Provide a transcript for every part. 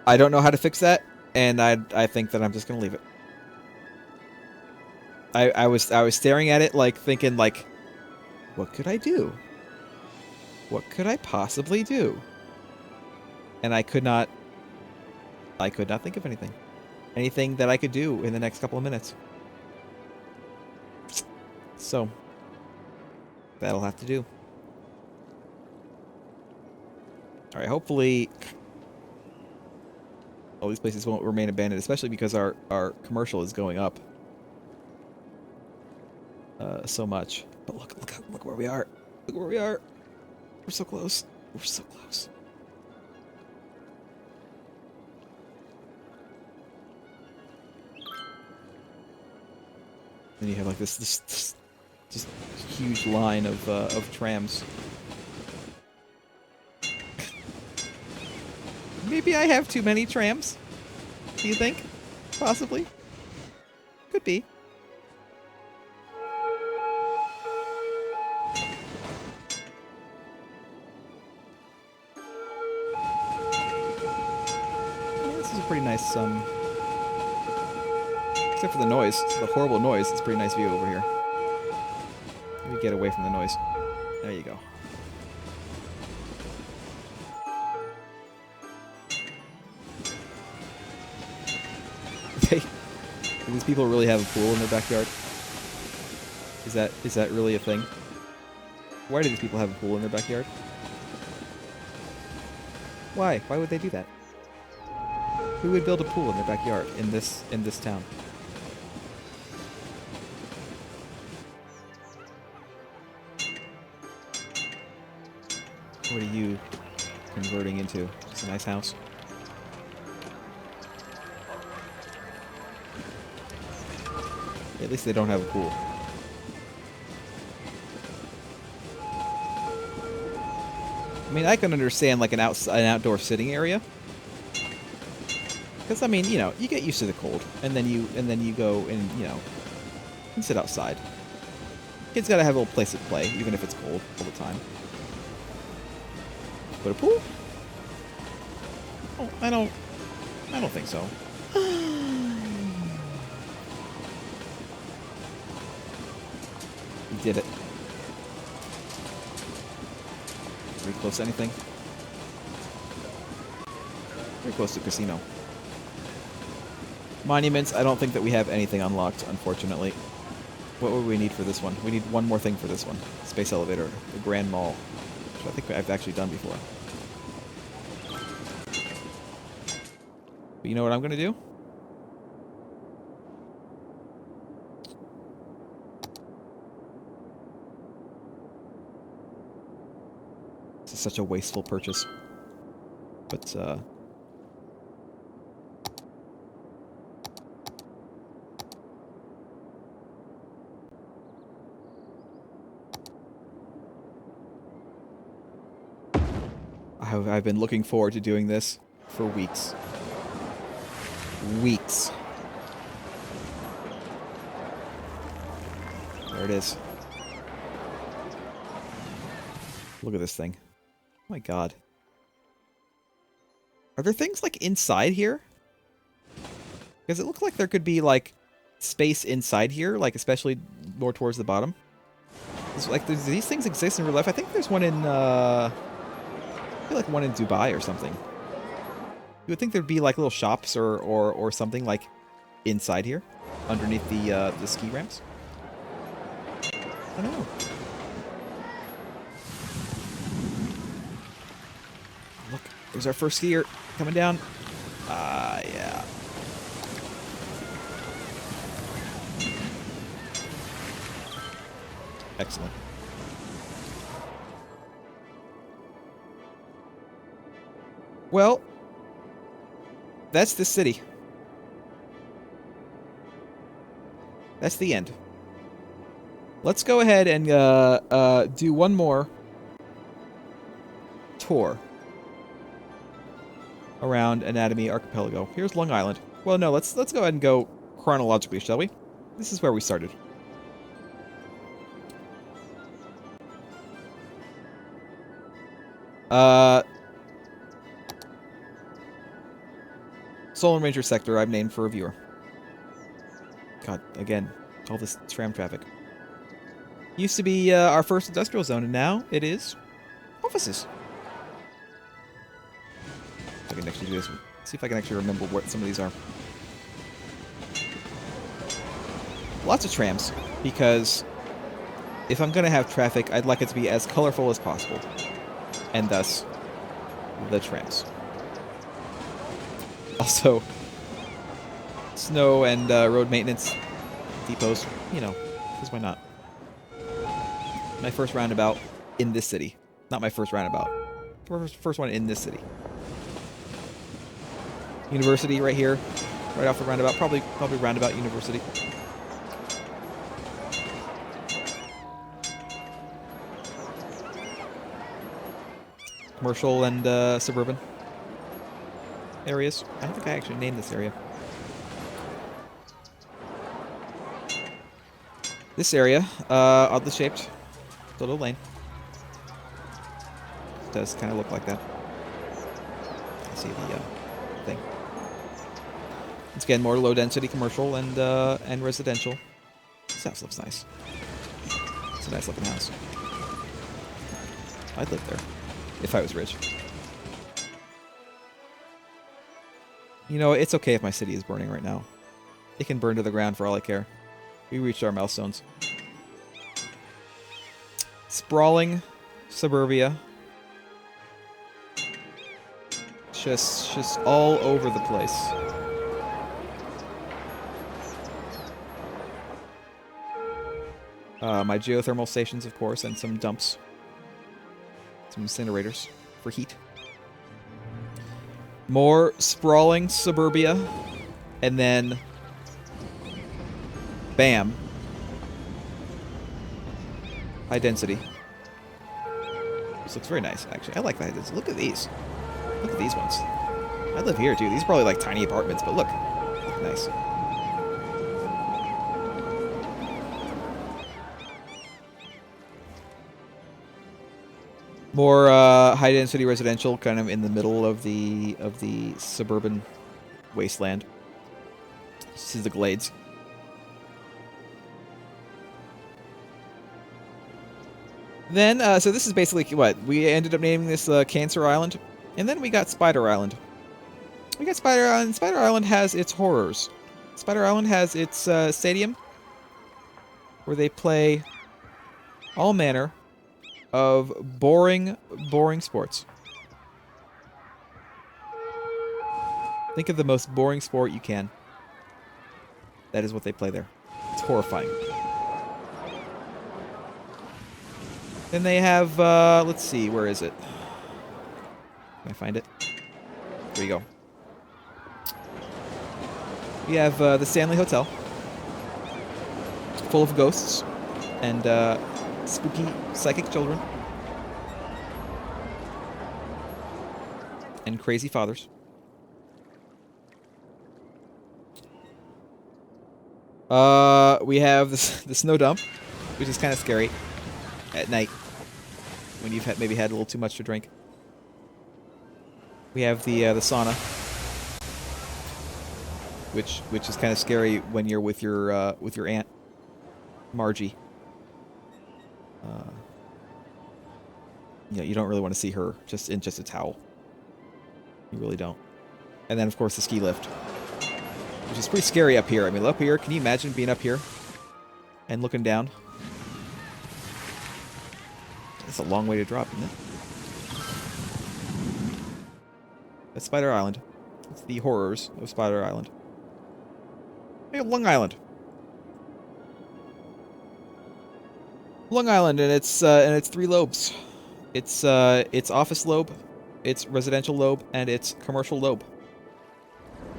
I don't know how to fix that, and I think that I'm just gonna leave it. I was staring at it like thinking like, what could I do? What could I possibly do? And I could not think of anything. Anything that I could do in the next couple of minutes. So that'll have to do. Alright, hopefully all these places won't remain abandoned, especially because our commercial is going up so much. But look where we are. Look where we are. We're so close. We're so close. And you have like this just huge line of trams. Maybe I have too many trams. Do you think? Possibly. Could be. Yeah, this is a pretty nice, except for the noise, the horrible noise, it's a pretty nice view over here. Let me get away from the noise. There you go. Okay. Do these people really have a pool in their backyard? Is that really a thing? Why do these people have a pool in their backyard? Why? Why would they do that? Who would build a pool in their backyard in this town? What are you converting into? Just a nice house? At least they don't have a pool. I mean, I can understand like an outdoor sitting area, because I mean, you know, you get used to the cold, and then you go and you know, and sit outside. Kids gotta have a little place to play, even if it's cold all the time. But a pool? Oh, I don't think so. You did it. Are we close to anything? Very close to casino. Monuments, I don't think that we have anything unlocked, unfortunately. What would we need for this one? We need one more thing for this one. Space elevator, the Grand Mall, which I think I've actually done before. But you know what I'm gonna do? This is such a wasteful purchase. But, I've been looking forward to doing this for weeks. Weeks. There it is. Look at this thing. Oh my god. Are there things like inside here? Because it looks like there could be like space inside here, like especially more towards the bottom. It's like do these things exist in real life? I think there's one in I feel like one in Dubai or something. You would think there'd be like little shops or something like inside here, underneath the ski ramps. I don't know. Look, there's our first skier coming down. Yeah. Excellent. Well, that's the city. That's the end. Let's go ahead and do one more tour around Anatomy Archipelago. Here's Long Island. Well, no, let's go ahead and go chronologically, shall we? This is where we started. Solar Ranger sector I've named for a viewer. God, again, all this tram traffic. Used to be our first industrial zone, and now it is offices. If I can actually do this. See if I can actually remember what some of these are. Lots of trams, because if I'm going to have traffic, I'd like it to be as colorful as possible. And thus, the trams. Also, snow and road maintenance depots, you know, because why not? My first roundabout in this city. Not my first roundabout. First one in this city. University right here. Right off the roundabout. Probably roundabout University. Commercial and suburban areas. I don't think I actually named this area. This area, oddly shaped. Little lane. It does kind of look like that. I see the thing. Once again, more low-density commercial and residential. This house looks nice. It's a nice-looking house. I'd live there if I was rich. You know, it's okay if my city is burning right now. It can burn to the ground for all I care. We reached our milestones. Sprawling suburbia. Just all over the place. My geothermal stations, of course, and some dumps. Some incinerators for heat. More sprawling suburbia. And then... bam. High density. This looks very nice, actually. I like that. Look at these. Look at these ones. I live here, too. These are probably like tiny apartments, but look. Look nice. More high-density residential, kind of in the middle of the suburban wasteland. This is the Glades. Then, so this is basically what we ended up naming this Cancer Island, and then we got Spider Island. We got Spider Island. Spider Island has its horrors. Spider Island has its stadium, where they play all manner of boring sports. Think of the most boring sport you can. That is what they play there. It's horrifying. Then they have, let's see, where is it? Can I find it? There you go. We have the Stanley Hotel. Full of ghosts and spooky psychic children. And crazy fathers. We have the snow dump, which is kind of scary at night when you've maybe had a little too much to drink. We have the sauna, which is kind of scary when you're with your aunt Margie. Yeah, you don't really want to see her just in just a towel. You really don't. And then of course the ski lift, which is pretty scary up here. I mean, up here, can you imagine being up here and looking down? That's a long way to drop, isn't it? That's Spider Island. It's the horrors of Spider Island. We have Long Island. Long Island, and it's three lobes. It's office lobe, it's residential lobe, and it's commercial lobe.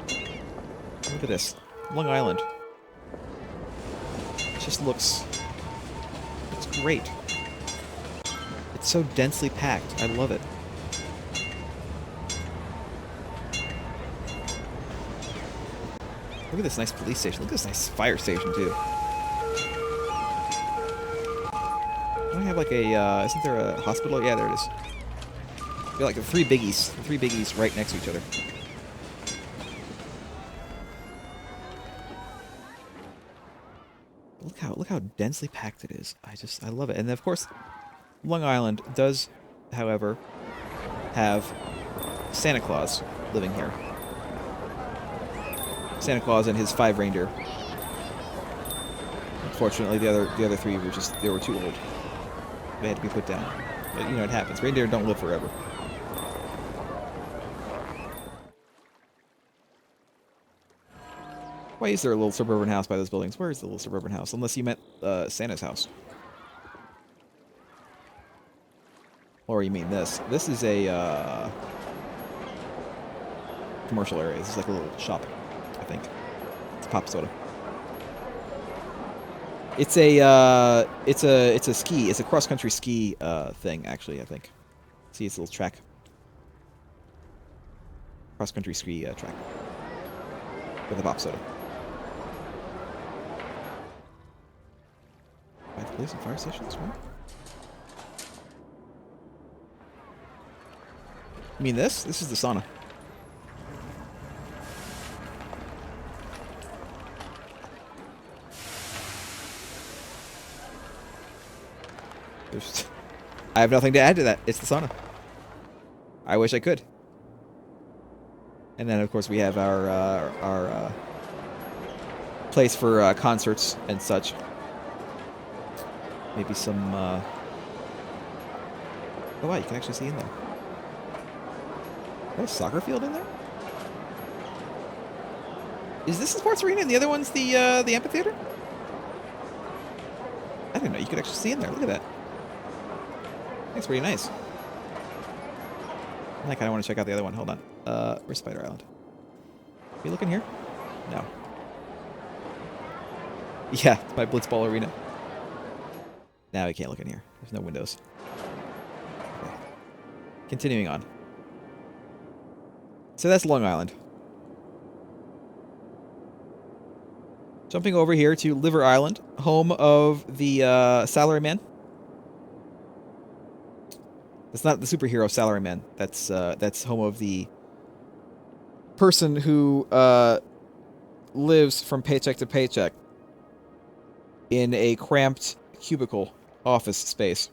Look at this, Long Island. It just looks great. It's so densely packed. I love it. Look at this nice police station. Look at this nice fire station too. Don't we have like a, isn't there a hospital? Yeah, there it is. They're like the three biggies right next to each other. Look how densely packed it is. I love it. And of course, Long Island does, however, have Santa Claus living here. Santa Claus and his 5 reindeer. Unfortunately, the other 3 were too old. They had to be put down. But, you know, it happens. Reindeer don't live forever. Why is there a little suburban house by those buildings? Where is the little suburban house? Unless you meant Santa's house. Or you mean this. This is a commercial area. This is like a little shop, I think. It's pop soda. It's a cross-country ski thing, actually, I think. See, it's a little track. Cross-country ski track. With a pop soda. By the police and fire stations, right? You mean this? This is the sauna. I have nothing to add to that. It's the sauna. I wish I could. And then, of course, we have our place for concerts and such. Maybe some... Oh, wow, you can actually see in there. Is there a soccer field in there? Is this the sports arena and the other one's the amphitheater? I didn't know you could actually see in there. Look at that. That's pretty nice. I kind of want to check out the other one. Hold on. Where's Spider Island? Are you looking here? No. Yeah, it's my Blitzball arena. Now we can't look in here. There's no windows. Okay. Continuing on. So that's Long Island. Jumping over here to Liver Island, home of the Salaryman. That's not the superhero Salaryman. That's home of the person who lives from paycheck to paycheck in a cramped cubicle office space,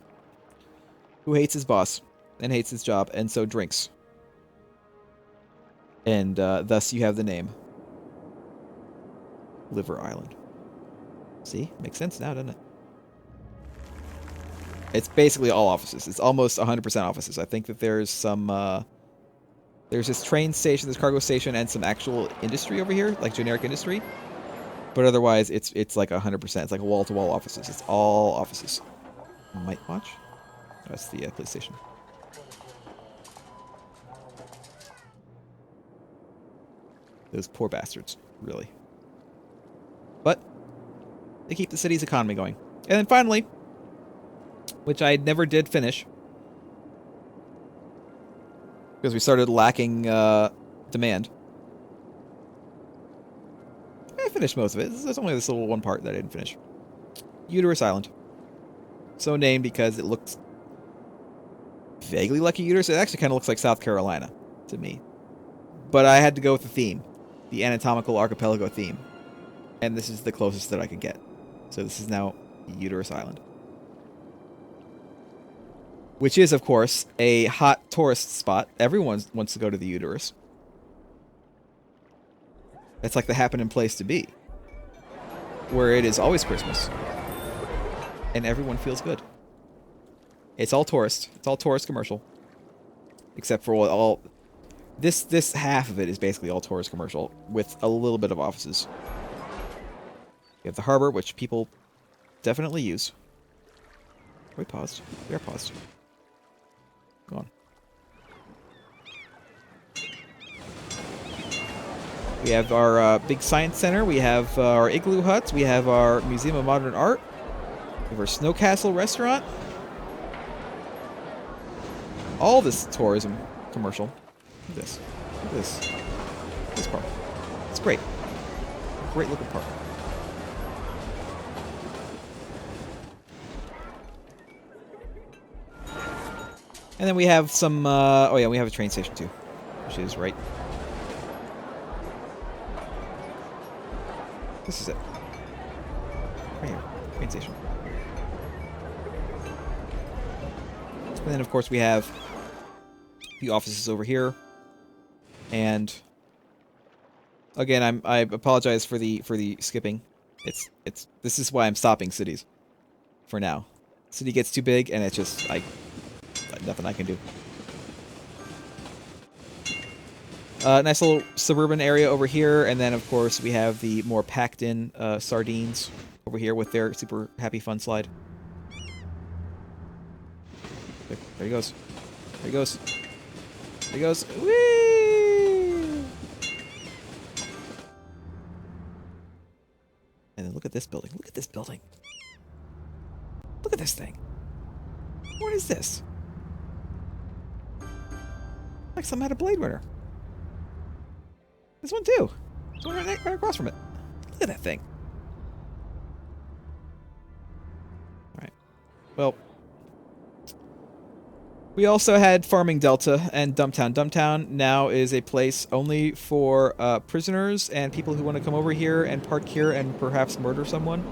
who hates his boss and hates his job, and so drinks. And thus you have the name Liver Island. See? Makes sense now, doesn't it? It's basically all offices. It's almost 100% offices. I think that there's some... there's this train station, this cargo station, and some actual industry over here, like generic industry. But otherwise, it's like 100%. It's like wall-to-wall offices. It's all offices. Might watch? That's the police station. Those poor bastards, really. But they keep the city's economy going. And then finally, which I never did finish, because we started lacking demand. I finished most of it. There's only this little one part that I didn't finish. Uterus Island. So named because it looks vaguely like a uterus. It actually kind of looks like South Carolina to me. But I had to go with the theme. The anatomical archipelago theme. And this is the closest that I could get. So this is now Uterus Island. Which is, of course, a hot tourist spot. Everyone wants to go to the uterus. It's like the happening place to be. Where it is always Christmas. And everyone feels good. It's all tourist. It's all tourist commercial. Except for all... This half of it is basically all tourist commercial. With a little bit of offices. You have the harbor, which people definitely use. We paused. We are paused. Go on. We have our big science center. We have our igloo huts. We have our Museum of Modern Art. We have our Snow Castle restaurant. All this tourism commercial. Look at this. Look at this. This park. It's great. Great looking park. And then we have some, oh yeah, we have a train station too, which is right. This is it. Right here. Train station. And then, of course, we have the offices over here. And again, I apologize for the skipping. This is why I'm stopping cities for now. City gets too big, and it's just nothing I can do. Nice little suburban area over here, and then of course we have the more packed-in sardines over here with their super happy fun slide. There he goes. There he goes. There he goes. Whee! And then look at this building. Look at this building. Look at this thing. What is this? Like something out of Blade Runner. This one too. This one right across from it. Look at that thing. Alright. Well, we also had Farming Delta and Dumptown. Dumptown now is a place only for prisoners and people who want to come over here and park here and perhaps murder someone.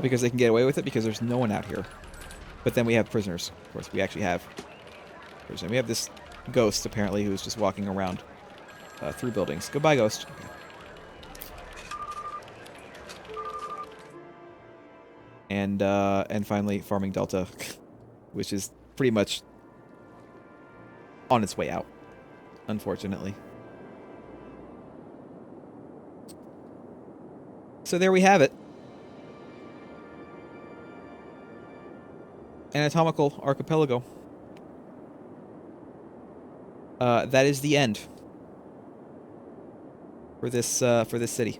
Because they can get away with it because there's no one out here. But then we have prisoners. Of course, we actually have prisoners. We have this ghost, apparently, who's just walking around through buildings. Goodbye, ghost. Okay. And finally, Farming Delta, which is pretty much on its way out, unfortunately. So there we have it. Anatomical Archipelago. That is the end for this city.